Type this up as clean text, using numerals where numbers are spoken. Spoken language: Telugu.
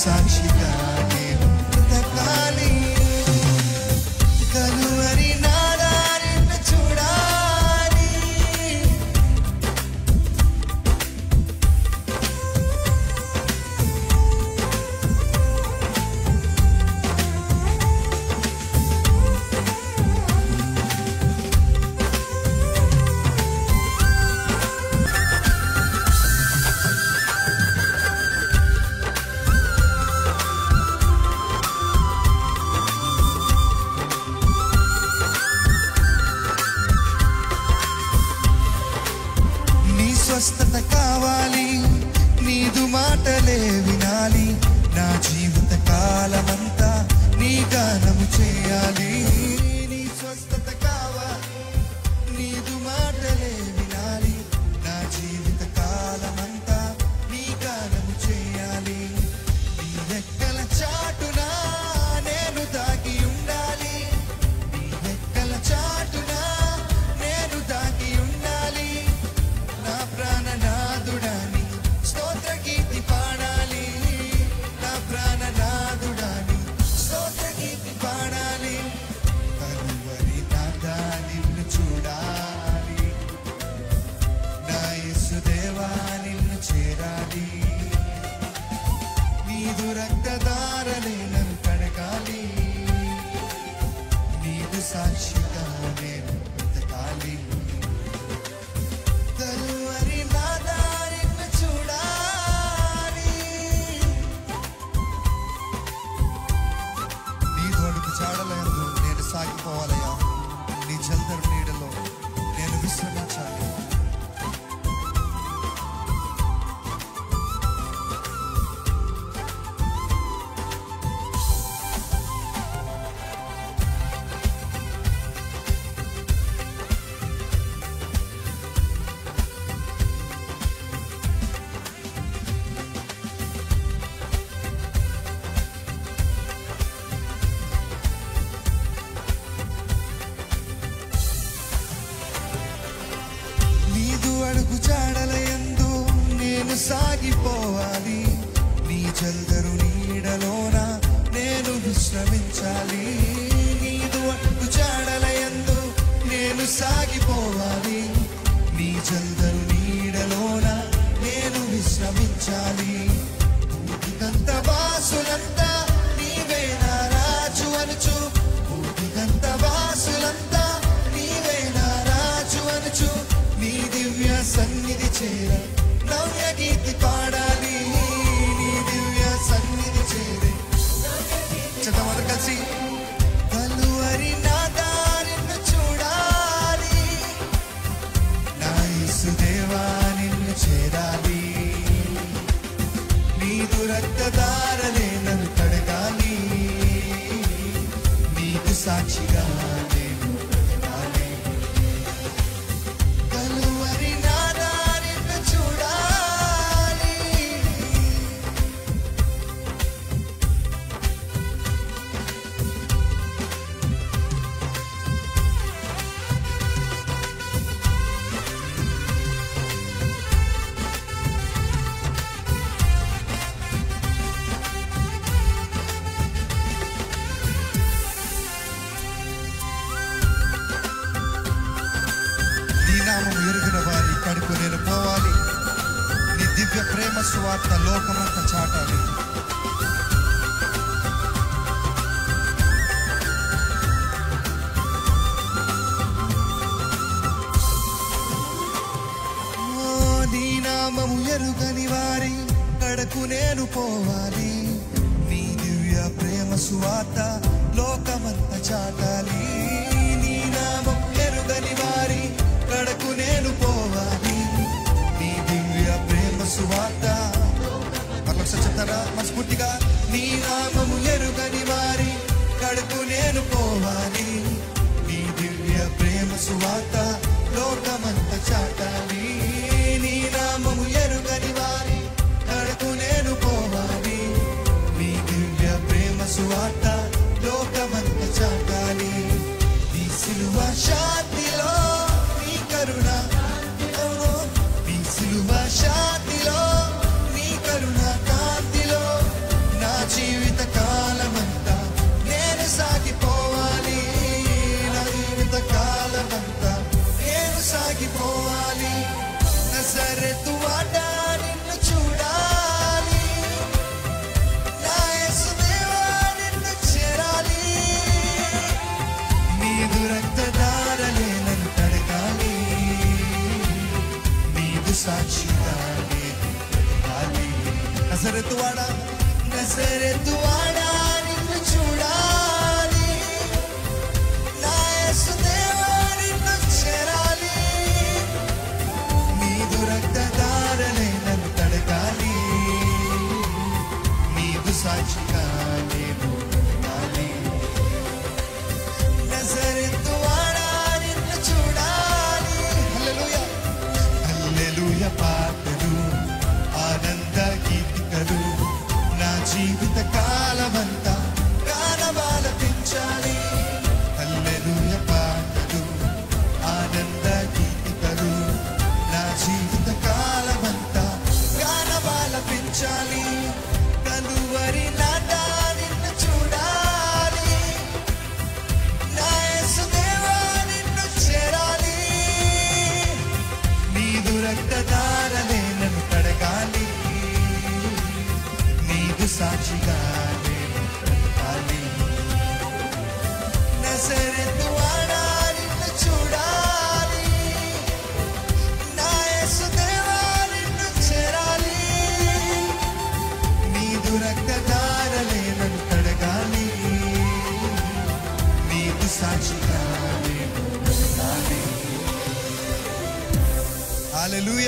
సాక్షిగా నేను బ్రతకాలి. కలువరి నాదా నిన్ను చూడాలి. స్వస్థత కావాలి, నీదు మాటలే వినాలి. నా జీవిత కాలమంతా నీ గానము చేయాలి. నీ స్వస్థత కావాలి, నీదు మాటలే వినాలి. నా జీవిత కాలమంతా నీ గానము చేయాలి. నీ రెక్కల చాటున నేను దాగి ఉండాలి. నీ రెక్కల చాటున నేను దాగి ఉండాలి. నా ప్రాణనాథుడాని స్తోత్ర గీతి పాడాలి. నా ప్రాణనాథుడాని స్తోత్ర గీతి పాడాలి. కలువరి నాదా నిన్ను చూడాలి. నా యేసుదేవా నిన్ను చేరాలి. నీదు రక్తధారలే నన్ను కడగాలి. నీదు సాక్షిగా నేను బ్రతకాలి. కలువరి నాదా నిన్ను చూడాలి. నీదు అడుగు చాడలందు నేను సాగిపోవాలయ్యా. నీ జల్దరు నీడలో నేను విశ్రమించాలి. అడుగు జాడలయందు నేను సాగిపోవాలి. నీ జల్దరు నీడలోన నేను విశ్రమించాలి. నీదు అడుగు జాడలయందు నేను సాగిపోవాలి. నీ జల్దరు నీడలోన నేను విశ్రమించాలి. భూమికంత వాసులంతా నీవే నా రాజు అనుచు. భూమికంత వాసులంతా నీవే నా రాజు అనుచు. నీ దివ్య సన్నిధి చేర నవ్య గీతి పాడాలి. నీ దివ్య సన్నిధి చేరే చదవద కలిసి. కలువరి నాదా నిన్ను చూడాలి. నా యేసుదేవా నిన్ను చేరాలి. నీదు రక్తధారలే నన్ను కడగాలి. నీకు సాక్షిగా నేను బ్రతకాలి. కలువరి నాదా నిన్ను చూడాలి. నీ నామము ఎరిగిన వారి కడుపు నేను పోవాలి. నీ దివ్య ప్రేమ సువార్త లోకమంతా చాటాలి. నీ నామము ఎరుగని వారి కడకు నేను పోవాలి. నీ దివ్య ప్రేమ సువార్త లోకమంతా చాటాలి. నీ నామము ఎరుగని వారి కడకు నేను పోవాలి. నీ దివ్య ప్రేమ సువార్త చెప్తారా మనస్ఫూర్తిగా. నీ నామము ఎరుగని వారి కడకు నేను పోవాలి. నీ దివ్య ప్రేమ సువార్త లోకమంతా చాటాలి. నీ నామము ఎరుగని వారి కడకు నేను పోవాలి. నీ దివ్య ప్రేమ సువార్త లోకమంతా చాటాలి. నీ సిలువ శాంతిలో నీ కరుణ, నీ సిలువ శాంతిలో నీ కరుణ కాంతిలో నా నజరెతువాడా నజరెతువాడా